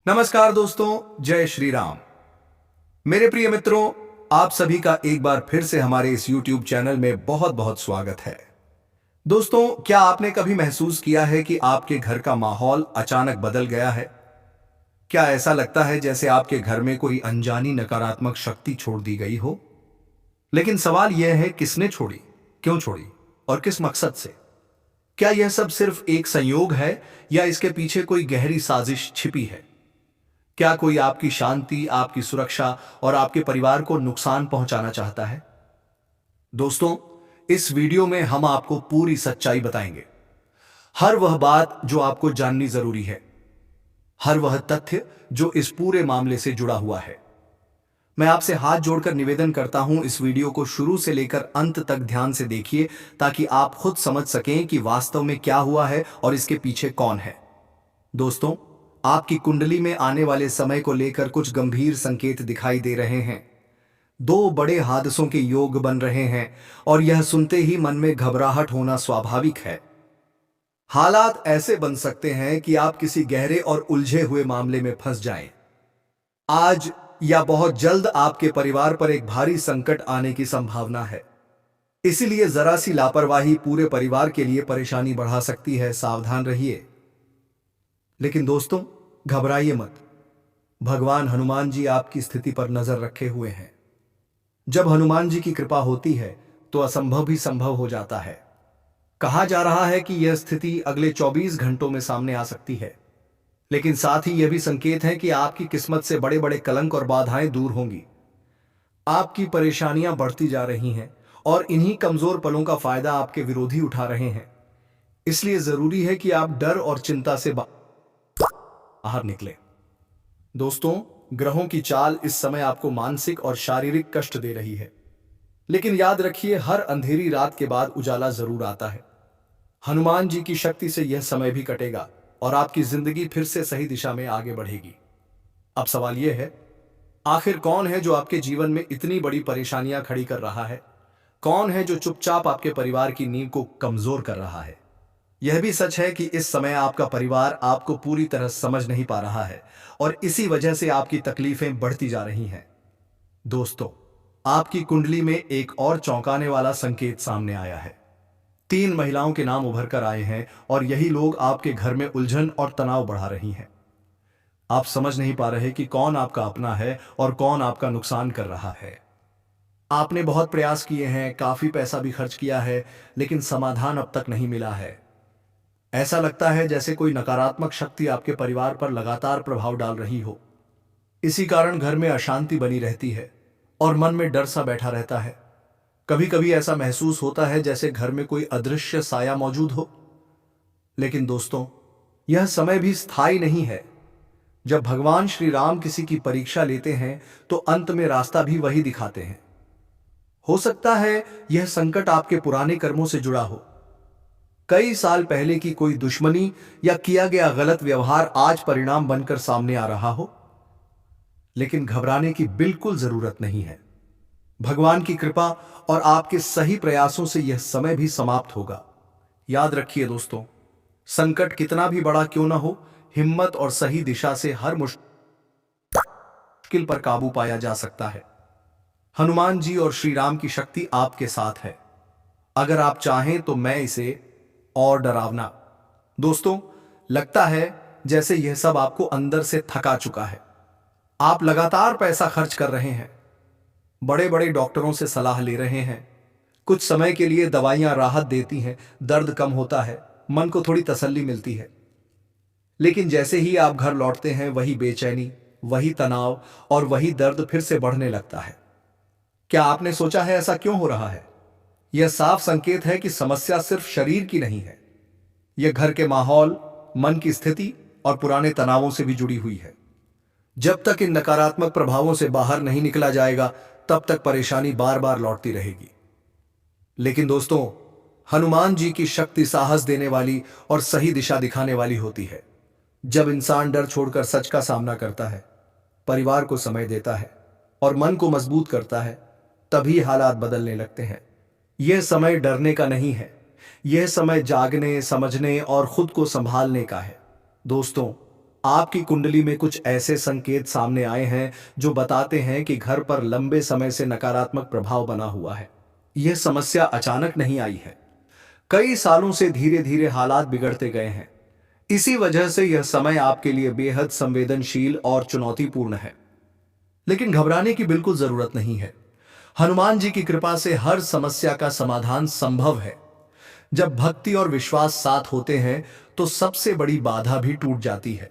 नमस्कार दोस्तों, जय श्री राम। मेरे प्रिय मित्रों, आप सभी का एक बार फिर से हमारे इस YouTube चैनल में बहुत बहुत स्वागत है। दोस्तों, क्या आपने कभी महसूस किया है कि आपके घर का माहौल अचानक बदल गया है? क्या ऐसा लगता है जैसे आपके घर में कोई अनजानी नकारात्मक शक्ति छोड़ दी गई हो? लेकिन सवाल यह है, किसने छोड़ी, क्यों छोड़ी और किस मकसद से? क्या यह सब सिर्फ एक संयोग है या इसके पीछे कोई गहरी साजिश छिपी है? क्या कोई आपकी शांति, आपकी सुरक्षा और आपके परिवार को नुकसान पहुंचाना चाहता है? दोस्तों, इस वीडियो में हम आपको पूरी सच्चाई बताएंगे। हर वह बात जो आपको जाननी जरूरी है, हर वह तथ्य जो इस पूरे मामले से जुड़ा हुआ है। मैं आपसे हाथ जोड़कर निवेदन करता हूं, इस वीडियो को शुरू से लेकर अंत तक ध्यान से देखिए ताकि आप खुद समझ सकें कि वास्तव में क्या हुआ है और इसके पीछे कौन है। दोस्तों, आपकी कुंडली में आने वाले समय को लेकर कुछ गंभीर संकेत दिखाई दे रहे हैं। दो बड़े हादसों के योग बन रहे हैं और यह सुनते ही मन में घबराहट होना स्वाभाविक है। हालात ऐसे बन सकते हैं कि आप किसी गहरे और उलझे हुए मामले में फंस जाएं। आज या बहुत जल्द आपके परिवार पर एक भारी संकट आने की संभावना है। इसीलिए जरा सी लापरवाही पूरे परिवार के लिए परेशानी बढ़ा सकती है। सावधान रहिए। लेकिन दोस्तों, घबराइए मत। भगवान हनुमान जी आपकी स्थिति पर नजर रखे हुए हैं। जब हनुमान जी की कृपा होती है तो असंभव भी संभव हो जाता है। कहा जा रहा है कि यह स्थिति अगले 24 घंटों में सामने आ सकती है, लेकिन साथ ही यह भी संकेत है कि आपकी किस्मत से बड़े बड़े कलंक और बाधाएं दूर होंगी। आपकी परेशानियां बढ़ती जा रही हैं और इन्हीं कमजोर पलों का फायदा आपके विरोधी उठा रहे हैं। इसलिए जरूरी है कि आप डर और चिंता से बाहर निकले। दोस्तों, ग्रहों की चाल इस समय आपको मानसिक और शारीरिक कष्ट दे रही है, लेकिन याद रखिए, हर अंधेरी रात के बाद उजाला जरूर आता है। हनुमान जी की शक्ति से यह समय भी कटेगा और आपकी जिंदगी फिर से सही दिशा में आगे बढ़ेगी। अब सवाल यह है, आखिर कौन है जो आपके जीवन में इतनी बड़ी परेशानियां खड़ी कर रहा है? कौन है जो चुपचाप आपके परिवार की नींव को कमजोर कर रहा है? यह भी सच है कि इस समय आपका परिवार आपको पूरी तरह समझ नहीं पा रहा है और इसी वजह से आपकी तकलीफें बढ़ती जा रही हैं। दोस्तों, आपकी कुंडली में एक और चौंकाने वाला संकेत सामने आया है। 3 महिलाओं के नाम उभर कर आए हैं और यही लोग आपके घर में उलझन और तनाव बढ़ा रही हैं। आप समझ नहीं पा रहे कि कौन आपका अपना है और कौन आपका नुकसान कर रहा है। आपने बहुत प्रयास किए हैं, काफी पैसा भी खर्च किया है, लेकिन समाधान अब तक नहीं मिला है। ऐसा लगता है जैसे कोई नकारात्मक शक्ति आपके परिवार पर लगातार प्रभाव डाल रही हो। इसी कारण घर में अशांति बनी रहती है और मन में डर सा बैठा रहता है। कभी कभी ऐसा महसूस होता है जैसे घर में कोई अदृश्य साया मौजूद हो। लेकिन दोस्तों, यह समय भी स्थायी नहीं है। जब भगवान श्री राम किसी की परीक्षा लेते हैं तो अंत में रास्ता भी वही दिखाते हैं। हो सकता है यह संकट आपके पुराने कर्मों से जुड़ा हो। कई साल पहले की कोई दुश्मनी या किया गया गलत व्यवहार आज परिणाम बनकर सामने आ रहा हो। लेकिन घबराने की बिल्कुल जरूरत नहीं है। भगवान की कृपा और आपके सही प्रयासों से यह समय भी समाप्त होगा। याद रखिए दोस्तों, संकट कितना भी बड़ा क्यों ना हो, हिम्मत और सही दिशा से हर मुश्किल पर काबू पाया जा सकता है। हनुमान जी और श्री राम की शक्ति आपके साथ है। अगर आप चाहें तो मैं इसे और डरावना। दोस्तों, लगता है जैसे यह सब आपको अंदर से थका चुका है। आप लगातार पैसा खर्च कर रहे हैं, बड़े बड़े डॉक्टरों से सलाह ले रहे हैं। कुछ समय के लिए दवाइयां राहत देती हैं, दर्द कम होता है, मन को थोड़ी तसल्ली मिलती है। लेकिन जैसे ही आप घर लौटते हैं, वही बेचैनी, वही तनाव और वही दर्द फिर से बढ़ने लगता है। क्या आपने सोचा है ऐसा क्यों हो रहा है? यह साफ संकेत है कि समस्या सिर्फ शरीर की नहीं है। यह घर के माहौल, मन की स्थिति और पुराने तनावों से भी जुड़ी हुई है। जब तक इन नकारात्मक प्रभावों से बाहर नहीं निकला जाएगा, तब तक परेशानी बार बार लौटती रहेगी। लेकिन दोस्तों, हनुमान जी की शक्ति साहस देने वाली और सही दिशा दिखाने वाली होती है। जब इंसान डर छोड़कर सच का सामना करता है, परिवार को समय देता है और मन को मजबूत करता है, तभी हालात बदलने लगते हैं। यह समय डरने का नहीं है, यह समय जागने, समझने और खुद को संभालने का है। दोस्तों, आपकी कुंडली में कुछ ऐसे संकेत सामने आए हैं जो बताते हैं कि घर पर लंबे समय से नकारात्मक प्रभाव बना हुआ है। यह समस्या अचानक नहीं आई है, कई सालों से धीरे धीरे हालात बिगड़ते गए हैं। इसी वजह से यह समय आपके लिए बेहद संवेदनशील और चुनौतीपूर्ण है। लेकिन घबराने की बिल्कुल जरूरत नहीं है। हनुमान जी की कृपा से हर समस्या का समाधान संभव है। जब भक्ति और विश्वास साथ होते हैं तो सबसे बड़ी बाधा भी टूट जाती है।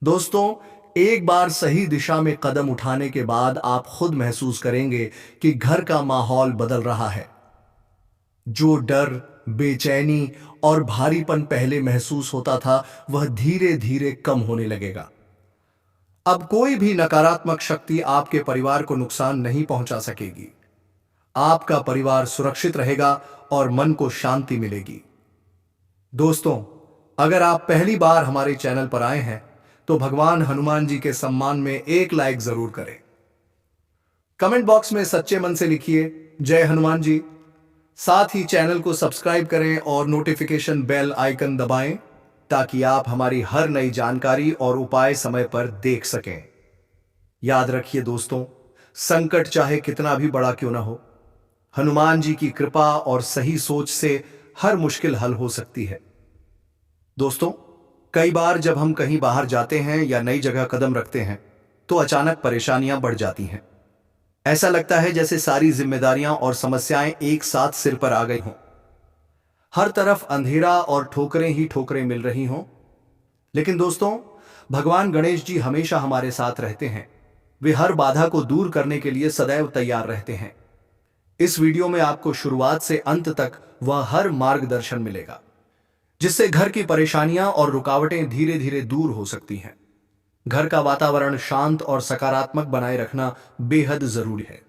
दोस्तों, एक बार सही दिशा में कदम उठाने के बाद आप खुद महसूस करेंगे कि घर का माहौल बदल रहा है। जो डर, बेचैनी और भारीपन पहले महसूस होता था, वह धीरे धीरे कम होने लगेगा। अब कोई भी नकारात्मक शक्ति आपके परिवार को नुकसान नहीं पहुंचा सकेगी। आपका परिवार सुरक्षित रहेगा और मन को शांति मिलेगी। दोस्तों, अगर आप पहली बार हमारे चैनल पर आए हैं तो भगवान हनुमान जी के सम्मान में एक लाइक जरूर करें। कमेंट बॉक्स में सच्चे मन से लिखिए जय हनुमान जी। साथ ही चैनल को सब्सक्राइब करें और नोटिफिकेशन बेल आइकन दबाएं ताकि आप हमारी हर नई जानकारी और उपाय समय पर देख सकें। याद रखिए दोस्तों, संकट चाहे कितना भी बड़ा क्यों ना हो, हनुमान जी की कृपा और सही सोच से हर मुश्किल हल हो सकती है। दोस्तों, कई बार जब हम कहीं बाहर जाते हैं या नई जगह कदम रखते हैं तो अचानक परेशानियां बढ़ जाती हैं। ऐसा लगता है जैसे सारी जिम्मेदारियां और समस्याएं एक साथ सिर पर आ गई हों। हर तरफ अंधेरा और ठोकरें ही ठोकरें मिल रही हों। लेकिन दोस्तों, भगवान गणेश जी हमेशा हमारे साथ रहते हैं। वे हर बाधा को दूर करने के लिए सदैव तैयार रहते हैं। इस वीडियो में आपको शुरुआत से अंत तक वह हर मार्गदर्शन मिलेगा जिससे घर की परेशानियां और रुकावटें धीरे धीरे दूर हो सकती हैं। घर का वातावरण शांत और सकारात्मक बनाए रखना बेहद जरूरी है,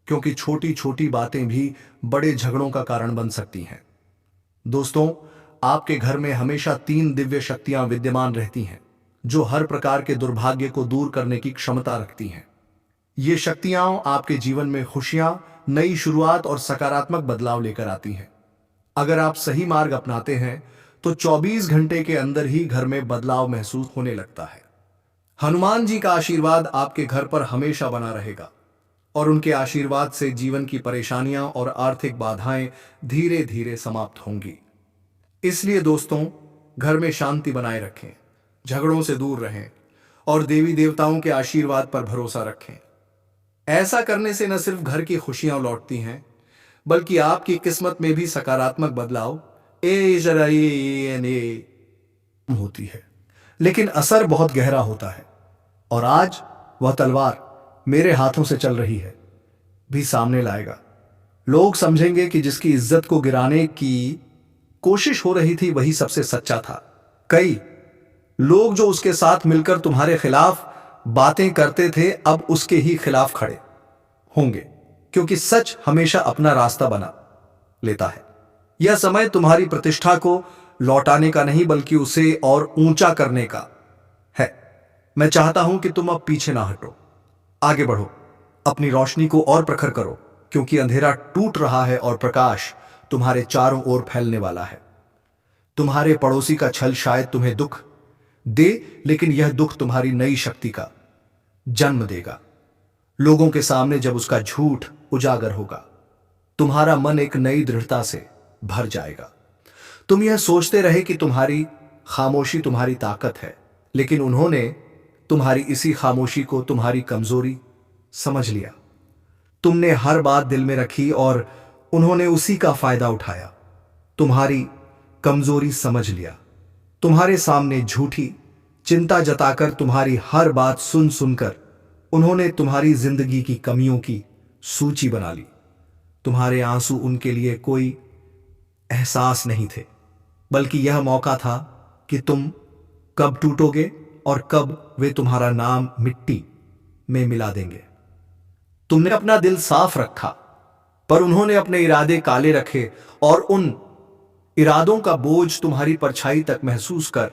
क्योंकि छोटी छोटी बातें भी बड़े झगड़ों का कारण बन सकती हैं। दोस्तों, आपके घर में हमेशा 3 दिव्य शक्तियां विद्यमान रहती हैं जो हर प्रकार के दुर्भाग्य को दूर करने की क्षमता रखती हैं। ये शक्तियां आपके जीवन में खुशियां, नई शुरुआत और सकारात्मक बदलाव लेकर आती हैं। अगर आप सही मार्ग अपनाते हैं तो 24 घंटे के अंदर ही घर में बदलाव महसूस होने लगता है। हनुमान जी का आशीर्वाद आपके घर पर हमेशा बना रहेगा और उनके आशीर्वाद से जीवन की परेशानियां और आर्थिक बाधाएं धीरे धीरे समाप्त होंगी। इसलिए दोस्तों, घर में शांति बनाए रखें, झगड़ों से दूर रहें और देवी देवताओं के आशीर्वाद पर भरोसा रखें। ऐसा करने से न सिर्फ घर की खुशियां लौटती हैं, बल्कि आपकी किस्मत में भी सकारात्मक बदलाव होती है। लेकिन असर बहुत गहरा होता है और आज वह तलवार मेरे हाथों से चल रही है भी सामने लाएगा। लोग समझेंगे कि जिसकी इज्जत को गिराने की कोशिश हो रही थी वही सबसे सच्चा था। कई लोग जो उसके साथ मिलकर तुम्हारे खिलाफ बातें करते थे अब उसके ही खिलाफ खड़े होंगे, क्योंकि सच हमेशा अपना रास्ता बना लेता है। यह समय तुम्हारी प्रतिष्ठा को लौटाने का नहीं बल्कि उसे और ऊंचा करने का है। मैं चाहता हूं कि तुम अब पीछे ना हटो, आगे बढ़ो, अपनी रोशनी को और प्रखर करो, क्योंकि अंधेरा टूट रहा है और प्रकाश तुम्हारे चारों ओर फैलने वाला है। तुम्हारे पड़ोसी का छल शायद तुम्हें दुख दे, लेकिन यह दुख तुम्हारी नई शक्ति का जन्म देगा। लोगों के सामने जब उसका झूठ उजागर होगा, तुम्हारा मन एक नई दृढ़ता से भर जाएगा। तुम यह सोचते रहे कि तुम्हारी खामोशी तुम्हारी ताकत है, लेकिन उन्होंने तुम्हारी इसी खामोशी को तुम्हारी कमजोरी समझ लिया। तुमने हर बात दिल में रखी और उन्होंने उसी का फायदा उठाया। तुम्हारी कमजोरी समझ लिया। तुम्हारे सामने झूठी चिंता जताकर तुम्हारी हर बात सुन सुनकर उन्होंने तुम्हारी जिंदगी की कमियों की सूची बना ली। तुम्हारे आंसू उनके लिए कोई एहसास नहीं थे, बल्कि यह मौका था कि तुम कब टूटोगे और कब वे तुम्हारा नाम मिट्टी में मिला देंगे। तुमने अपना दिल साफ रखा, पर उन्होंने अपने इरादे काले रखे और उन इरादों का बोझ तुम्हारी परछाई तक महसूस कर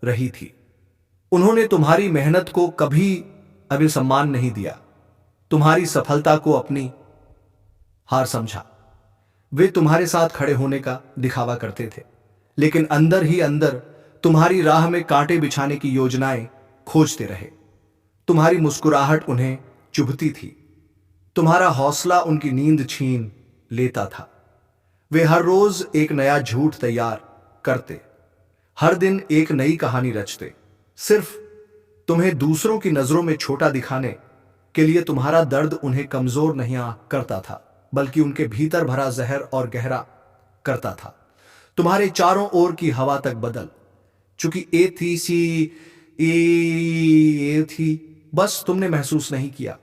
रही थी। उन्होंने तुम्हारी मेहनत को कभी अभिसम्मान नहीं दिया, तुम्हारी सफलता को अपनी हार समझा। वे तुम्हारे साथ खड़े होने का दिखावा करते थे, लेकिन अंदर ही अंदर तुम्हारी राह में कांटे बिछाने की योजनाएं खोजते रहे। तुम्हारी मुस्कुराहट उन्हें चुभती थी। तुम्हारा हौसला उनकी नींद छीन लेता था। वे हर रोज एक नया झूठ तैयार करते, हर दिन एक नई कहानी रचते, सिर्फ तुम्हें दूसरों की नजरों में छोटा दिखाने के लिए। तुम्हारा दर्द उन्हें कमजोर नहीं करता था, बल्कि उनके भीतर भरा जहर और गहरा करता था। तुम्हारे चारों ओर की हवा तक बदल चुकी थी, बस तुमने महसूस नहीं किया।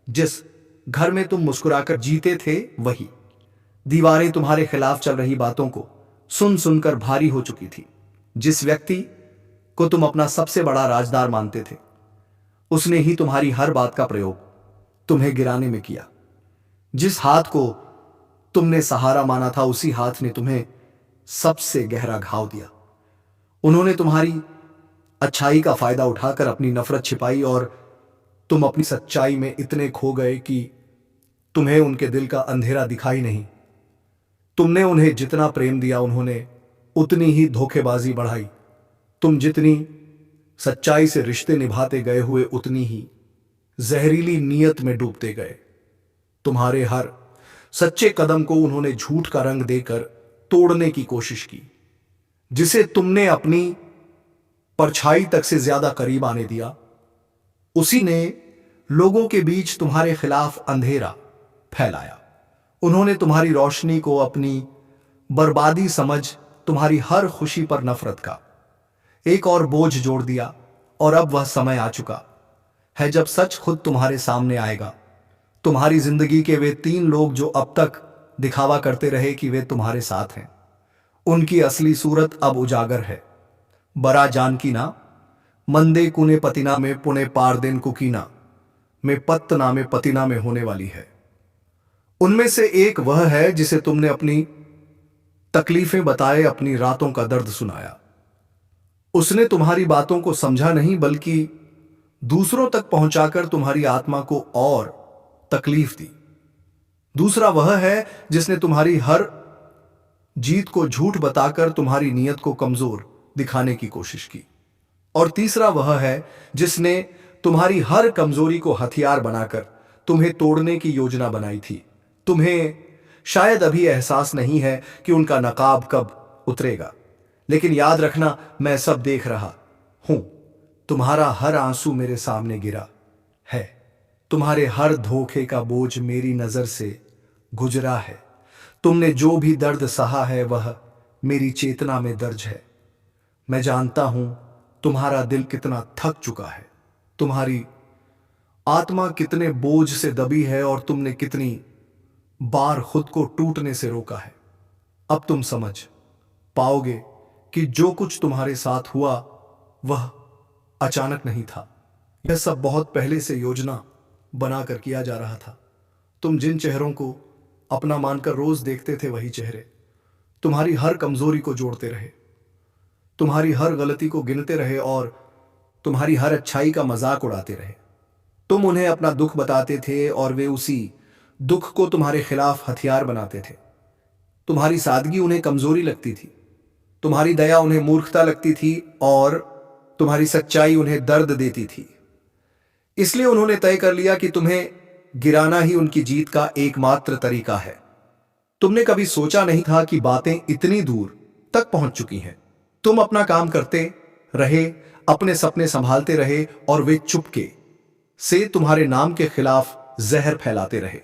जिस घर में तुम मुस्कुराकर जीते थे, वही दीवारें तुम्हारे खिलाफ चल रही बातों को सुन सुनकर भारी हो चुकी थी। जिस व्यक्ति को तुम अपना सबसे बड़ा राजदार मानते थे, उसने ही तुम्हारी हर बात का प्रयोग तुम्हें गिराने में किया। जिस हाथ को तुमने सहारा माना था, उसी हाथ ने तुम्हें सबसे गहरा घाव दिया। उन्होंने तुम्हारी अच्छाई का फायदा उठाकर अपनी नफरत छिपाई, और तुम अपनी सच्चाई में इतने खो गए कि तुम्हें उनके दिल का अंधेरा दिखाई नहीं। तुमने उन्हें जितना प्रेम दिया, उन्होंने उतनी ही धोखेबाजी बढ़ाई। तुम जितनी सच्चाई से रिश्ते निभाते गए हुए, उतनी ही जहरीली नीयत में डूबते गए। तुम्हारे हर सच्चे कदम को उन्होंने झूठ का रंग देकर तोड़ने की कोशिश की। जिसे तुमने अपनी परछाई तक से ज्यादा करीब आने दिया, उसी ने लोगों के बीच तुम्हारे खिलाफ अंधेरा फैलाया। उन्होंने तुम्हारी रोशनी को अपनी बर्बादी समझ तुम्हारी हर खुशी पर नफरत का एक और बोझ जोड़ दिया। और अब वह समय आ चुका है जब सच खुद तुम्हारे सामने आएगा। तुम्हारी जिंदगी के वे 3 लोग जो अब तक दिखावा करते रहे कि वे तुम्हारे साथ हैं, उनकी असली सूरत अब उजागर है। बरा जानकी ना मंदे कुने पतिना में पुणे पार दिन कुकीना में पत्तना में पतिना में होने वाली है। उनमें से एक वह है जिसे तुमने अपनी तकलीफें बताए, अपनी रातों का दर्द सुनाया। उसने तुम्हारी बातों को समझा नहीं, बल्कि दूसरों तक पहुंचाकर तुम्हारी आत्मा को और तकलीफ दी। दूसरा वह है जिसने तुम्हारी हर जीत को झूठ बताकर तुम्हारी नीयत को कमजोर दिखाने की कोशिश की। और तीसरा वह है जिसने तुम्हारी हर कमजोरी को हथियार बनाकर तुम्हें तोड़ने की योजना बनाई थी। तुम्हें शायद अभी एहसास नहीं है कि उनका नकाब कब उतरेगा, लेकिन याद रखना, मैं सब देख रहा हूं। तुम्हारा हर आंसू मेरे सामने गिरा है। तुम्हारे हर धोखे का बोझ मेरी नजर से गुजरा है। तुमने जो भी दर्द सहा है, वह मेरी चेतना में दर्ज है। मैं जानता हूं तुम्हारा दिल कितना थक चुका है, तुम्हारी आत्मा कितने बोझ से दबी है, और तुमने कितनी बार खुद को टूटने से रोका है। अब तुम समझ पाओगे कि जो कुछ तुम्हारे साथ हुआ वह अचानक नहीं था। यह सब बहुत पहले से योजना बनाकर किया जा रहा था। तुम जिन चेहरों को अपना मानकर रोज देखते थे, वही चेहरे तुम्हारी हर कमजोरी को जोड़ते रहे, तुम्हारी हर गलती को गिनते रहे, और तुम्हारी हर अच्छाई का मजाक उड़ाते रहे। तुम उन्हें अपना दुख बताते थे, और वे उसी दुख को तुम्हारे खिलाफ हथियार बनाते थे। तुम्हारी सादगी उन्हें कमजोरी लगती थी, तुम्हारी दया उन्हें मूर्खता लगती थी, और तुम्हारी सच्चाई उन्हें दर्द देती थी। इसलिए उन्होंने तय कर लिया कि तुम्हें गिराना ही उनकी जीत का एकमात्र तरीका है। तुमने कभी सोचा नहीं था कि बातें इतनी दूर तक पहुंच चुकी हैं। तुम अपना काम करते रहे, अपने सपने संभालते रहे, और वे चुपके से तुम्हारे नाम के खिलाफ जहर फैलाते रहे।